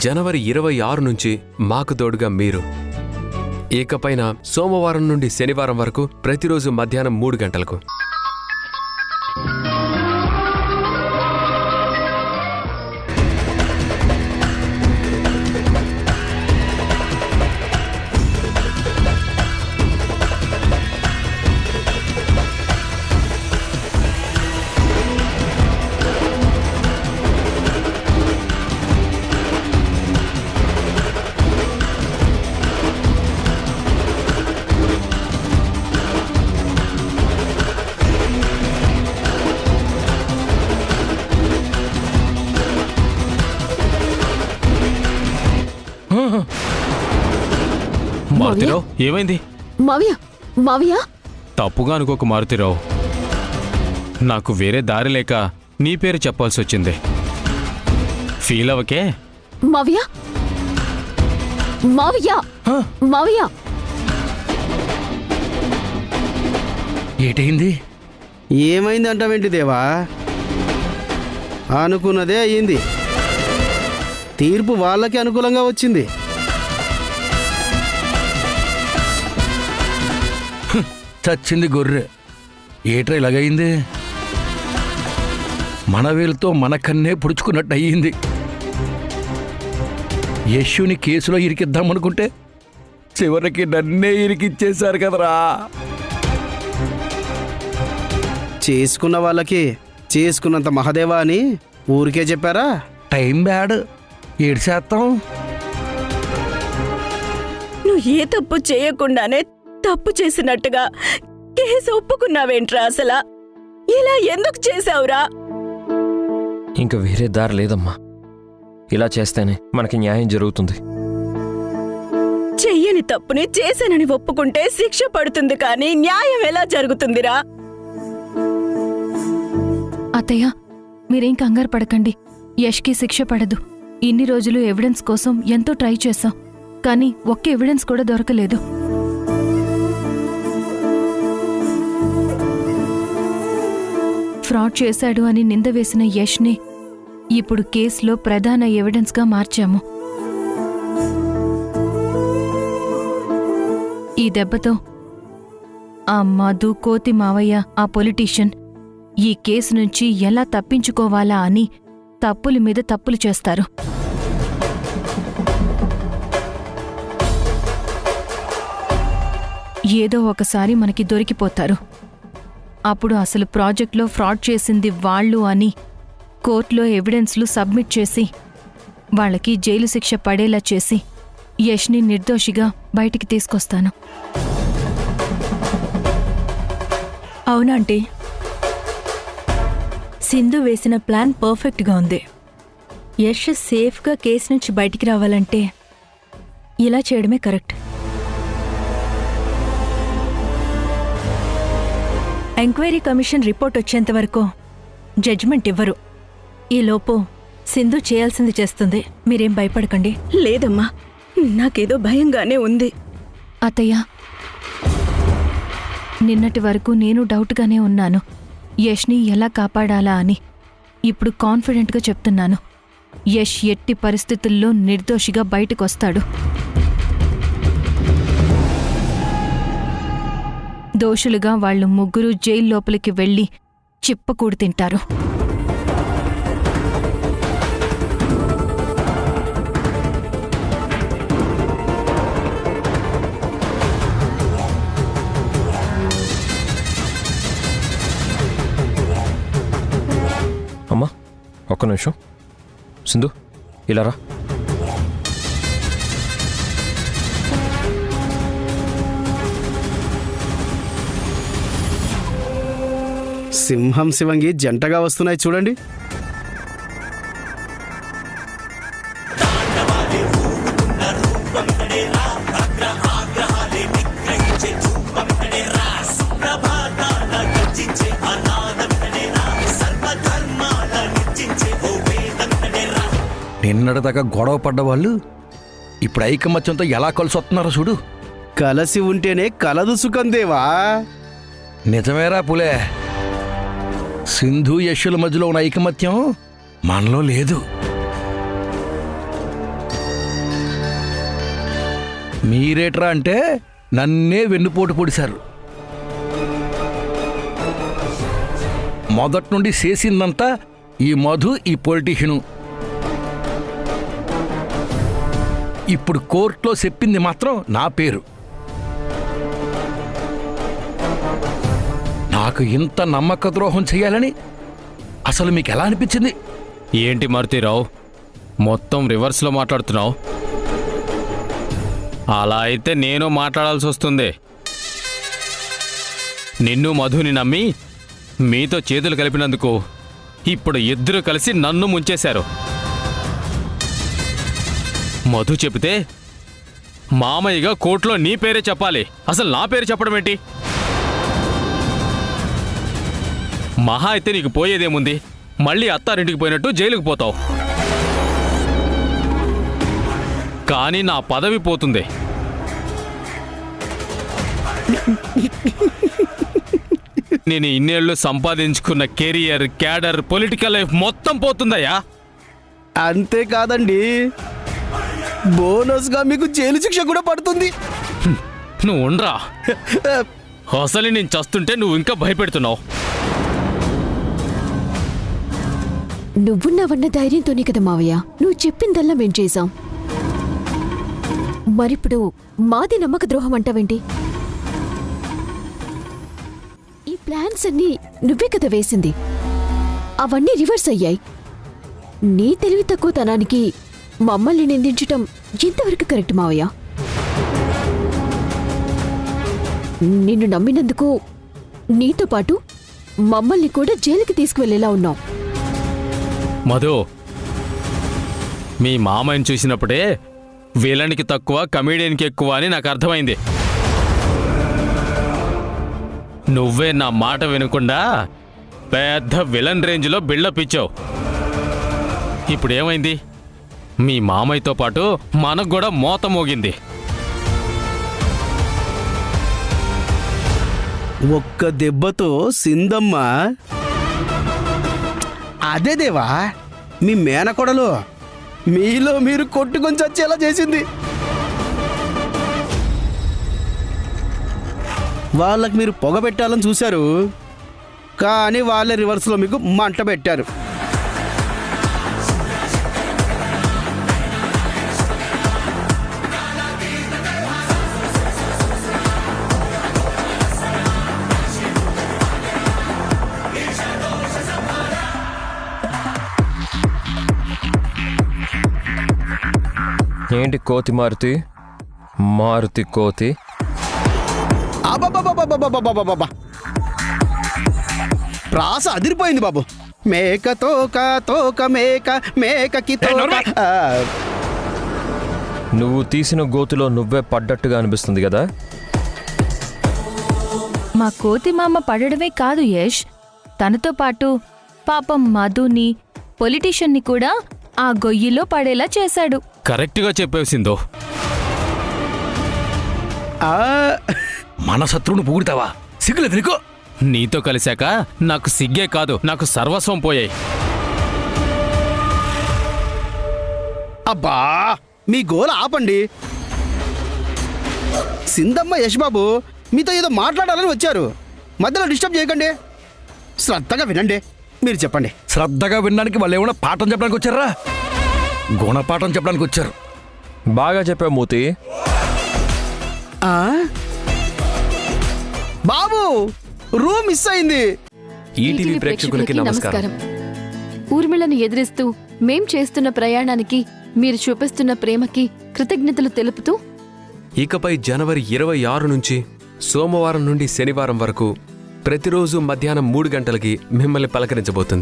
జనవరి 26 నుంచి మాకు తోడుగా మీరు. ఇకపైన సోమవారం నుండి శనివారం వరకు ప్రతిరోజు మధ్యాహ్నం 3 గంటలకు. మారుతిరావు, ఏమైంది? మావయ్య తప్పుగా అనుకోక మారుతిరావు, నాకు వేరే దారి లేక నీ పేరు చెప్పాల్సి వచ్చింది. ఫీల్ అవకే. మావయ్య మావయ్య మావయ్య ఏటైంది? ఏమైంది అంటావేంటి దేవా? అనుకున్నదే అయ్యింది. తీర్పు వాళ్ళకి అనుకూలంగా వచ్చింది. చచ్చింది గొర్రె. ఏట్రా ఇలాగయింది? మన వేలుతో మన కన్నే పుడుచుకున్నట్టు అయ్యింది. యశుని కేసులో ఇరికిద్దామనుకుంటే చివరికి నన్నే ఇరికిచ్చేశారు కదరా. చేసుకున్న వాళ్ళకి చేసుకున్నంత మహదేవా అని ఊరికే చెప్పారా? Time bad. 7%. నువ్వు ఏ తప్పు చేయకుండానే తప్పు చేసినట్టుగా కేసు ఒప్పుకున్నావేంట్రా? అసలా ఇలా ఎందుకు చేశావురా? ఇంక వేరే దారి లేదమ్మా. ఇలా చేస్తేనే మనకి న్యాయం జరుగుతుంది. చెయ్యని తప్పుని చేశానని ఒప్పుకుంటే శిక్ష పడుతుంది, కానీ న్యాయం ఎలా జరుగుతుందిరా? అత్తయ్య, మీరేం కంగారు పడకండి. యష్కి శిక్ష పడదు. ఇన్ని రోజులు ఎవిడెన్స్ కోసం ఎంతో ట్రై చేశాం, కానీ ఒక్క ఎవిడెన్స్ కూడా దొరకలేదు. ఫ్రాడ్ చేశాడు అని నింద వేసిన యష్ని ఇప్పుడు కేసులో ప్రధాన ఎవిడెన్స్గా మార్చాము. ఈ దెబ్బతో ఆ మధు, కోతి మావయ్య, ఆ పొలిటీషియన్ ఈ కేసు నుంచి ఎలా తప్పించుకోవాలా అని తప్పుల మీద తప్పులు చేస్తారు. ఏదో ఒకసారి మనకి దొరికిపోతారు. అప్పుడు అసలు ప్రాజెక్ట్లో ఫ్రాడ్ చేసింది వాళ్ళు అని కోర్టులో ఎవిడెన్స్లు సబ్మిట్ చేసి వాళ్ళకి జైలు శిక్ష పడేలా చేసి యష్ని నిర్దోషిగా బయటికి తీసుకొస్తాను. అవునంటీ, సింధు వేసిన ప్లాన్ పర్ఫెక్ట్గా ఉంది. యష్ సేఫ్గా కేసు నుంచి బయటికి రావాలంటే ఇలా చేయడమే కరెక్ట్. ఎంక్వైరీ కమిషన్ రిపోర్ట్ వచ్చేంత వరకు జడ్జిమెంట్ ఇవ్వరు. ఈలోపు సింధు చేయాల్సింది చేస్తుంది. మీరేం భయపడకండి. లేదమ్మా, నాకేదో భయంగానే ఉంది. అత్తయ్య, నిన్నటి వరకు నేను డౌట్గానే ఉన్నాను యష్ని ఎలా కాపాడాలా అని. ఇప్పుడు కాన్ఫిడెంట్గా చెప్తున్నాను, యష్ ఎట్టి పరిస్థితుల్లో నిర్దోషిగా బయటకొస్తాడు. దోషులుగా వాళ్ళు ముగ్గురు జైలు లోపలికి వెళ్లి చిప్పకూడు తింటారు. అమ్మా, ఒక్క నిమిషం. సింధు, ఇలా రా. సింహం శివంగి జంటగా వస్తున్నాయి చూడండి. నిన్నటిదాకా గొడవ పడ్డ వాళ్ళు ఇప్పుడు ఐకమత్యంతో ఎలా కలిసి వస్తున్నారో చూడు. కలిసి ఉంటేనే కలదు సుఖం దేవా. నిజమేరా పులే. సింధు యశుల మధ్యలో ఉన్న ఐకమత్యం మనలో లేదు. మీరేట్రా అంటే నన్నే వెన్నుపోటు పొడిశారు. మొదటి నుండి చేసిందంతా ఈ మధు, ఈ పొలిటీషియను. ఇప్పుడు కోర్టులో చెప్పింది మాత్రం నా పేరు. నాకు ఇంత నమ్మక ద్రోహం చేయాలని అసలు మీకు ఎలా అనిపించింది? ఏంటి మారుతీరావు, మొత్తం రివర్స్లో మాట్లాడుతున్నావు? అలా అయితే నేను మాట్లాడాల్సి వస్తుంది. నిన్ను మధుని నమ్మి మీతో చేతులు కలిపినందుకు ఇప్పుడు ఇద్దరు కలిసి నన్ను ముంచేశారు. మధు చెబితే మామయ్యగా కోర్టులో నీ పేరే చెప్పాలి, అసలు నా పేరు చెప్పడం ఏంటి? మహా అయితే నీకు పోయేదేముంది, మళ్ళీ అత్తారింటికి పోయినట్టు జైలుకు పోతావు. కానీ నా పదవి పోతుంది. నేను ఇన్నేళ్లు సంపాదించుకున్న కెరియర్, క్యాడర్, పొలిటికల్ లైఫ్ మొత్తం పోతుందయ్యా. అంతేకాదండి, బోనస్గా మీకు జైలు శిక్ష కూడా పడుతుంది. నువ్వు ఉండరా, అసలు నేను చస్తుంటే నువ్వు ఇంకా భయపెడుతున్నావు. నువ్వున్నావన్న ధైర్యంతోనే కదా మావయ్య నువ్వు చెప్పిందల్లా మేం చేశాం. మరిప్పుడు మాది నమ్మక ద్రోహం అంటావేంటి? ఈ ప్లాన్స్ అన్నీ నువ్వే కదా వేసింది, అవన్నీ రివర్స్ అయ్యాయి. నీ తెలివి తక్కువతనానికి మమ్మల్ని నిందించటం ఎంతవరకు కరెక్ట్ మావయ్య? నిన్ను నమ్మినందుకు నీతో పాటు మమ్మల్ని కూడా జైలుకి తీసుకువెళ్ళేలా ఉన్నావు. మధు, మీ మామయ్యని చూసినప్పుడే విలన్కి తక్కువ కమీడియన్కి ఎక్కువ అని నాకు అర్థమైంది. నువ్వే నా మాట వినకుండా పెద్ద విలన్ రేంజ్లో బిల్డప్ ఇచ్చావు. ఇప్పుడు ఏమైంది? మీ మామయ్యతో పాటు మనకు కూడా మోత మోగింది. ఒక్క దెబ్బతో సిందమ్మ అదే దేవా మీ మేనకొడలు మీలో మీరు కొట్టుకొని చచ్చేలా చేసింది. వాళ్ళకి మీరు పొగ పెట్టాలని చూశారు, కానీ వాళ్ళే రివర్స్లో మీకు మంట పెట్టారు. ఏంటి కోతి మారుతి, మారుతి కోతి? అబ్బబ్బబ్బబ్బబ్బబ్బబ్బబ్బబ్బ! ప్రాస అదిరిపోయింది బాబు. మేక తోక తోక మేక మేకకి తోక. నువ్వు తీసిన గోతులో నువ్వే పడ్డట్టుగా అనిపిస్తుంది కదా. మా కోతి మామ పడడమే కాదు యష్, తనతో పాటు పాపం మధుని, పొలిటీషియన్ని కూడా ఆ గొయ్యిలో పడేలా చేశాడు. కరెక్ట్గా చెప్పేవు సింధు. మన శత్రువును పొగుడుతావా? సిగ్గులేదు నీకు? నీతో కలిశాక నాకు సిగ్గే కాదు, నాకు సర్వస్వం పోయాయి. అబ్బా మీ గోల ఆపండి. సిందమ్మ యష్ బాబు మీతో ఏదో మాట్లాడాలని వచ్చారు, మధ్యలో డిస్టర్బ్ చేయకండి. శ్రద్ధగా వినండి, మీరు చెప్పండి. శ్రద్ధగా వినడానికి వాళ్ళు ఏమైనా పాఠం చెప్పడానికి వచ్చారా? గుణపాఠం చెప్పడానికి వచ్చారు. బాగా చెప్పావు మూతి. ఆ? బాబు రూమ్ మిస్ అయింది. ఈటీవీ ప్రేక్షకులకి నమస్కారం. ఊర్మిళను ఎదిరిస్తూ మేం చేస్తున్న ప్రయాణానికి మీరు చూపిస్తున్న ప్రేమకి కృతజ్ఞతలు తెలుపుతూ ఇకపై జనవరి 26 నుంచి సోమవారం నుండి శనివారం వరకు ప్రతిరోజు మధ్యాహ్నం 3 గంటలకి మిమ్మల్ని పలకరించబోతుంది.